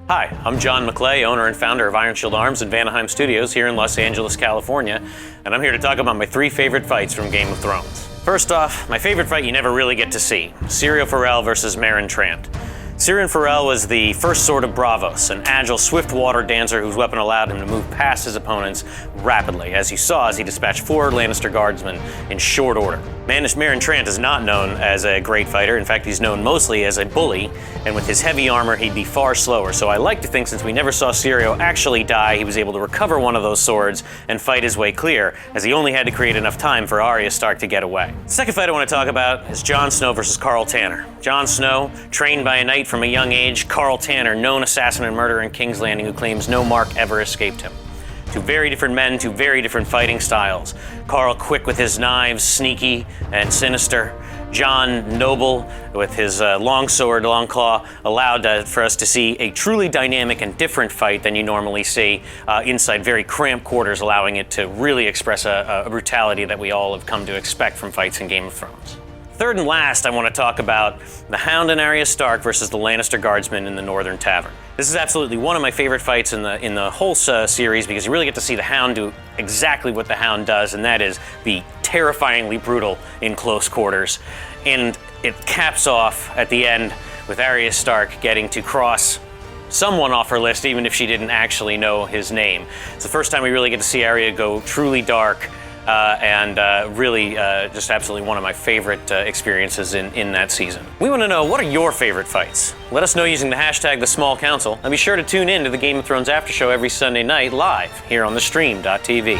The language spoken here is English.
Hi, I'm John MacClay, owner and founder of Iron Shield Arms and Vanaheim Studios here in Los Angeles, California, and I'm here to talk about my 3 favorite fights from Game of Thrones. First off, my favorite fight you never really get to see, Syrio Forel versus Meryn Trant. Syrio Forel was the first Sword of Braavos, an agile, swift water dancer whose weapon allowed him to move past his opponents rapidly, as you saw as he dispatched 4 Lannister guardsmen in short order. Meryn Trant is not known as a great fighter. In fact, he's known mostly as a bully, and with his heavy armor, he'd be far slower. So I like to think, since we never saw Syrio actually die, he was able to recover one of those swords and fight his way clear, as he only had to create enough time for Arya Stark to get away. The second fight I want to talk about is Jon Snow versus Karl Tanner. Jon Snow, trained by a knight from a young age, Karl Tanner, known assassin and murderer in King's Landing who claims no mark ever escaped him. 2 very different men, 2 very different fighting styles. Karl quick with his knives, sneaky and sinister. Jon noble with his long sword, long claw, allowed for us to see a truly dynamic and different fight than you normally see inside very cramped quarters, allowing it to really express a brutality that we all have come to expect from fights in Game of Thrones. Third and last, I want to talk about the Hound and Arya Stark versus the Lannister guardsmen in the Northern Tavern. This is absolutely one of my favorite fights in the whole series, because you really get to see the Hound do exactly what the Hound does, and that is be terrifyingly brutal in close quarters. And it caps off at the end with Arya Stark getting to cross someone off her list, even if she didn't actually know his name. It's the first time we really get to see Arya go truly dark. Really just absolutely one of my favorite experiences in that season. We want to know, what are your favorite fights? Let us know using the hashtag #TheSmallCouncil, and be sure to tune in to the Game of Thrones Aftershow every Sunday night live here on thestream.tv.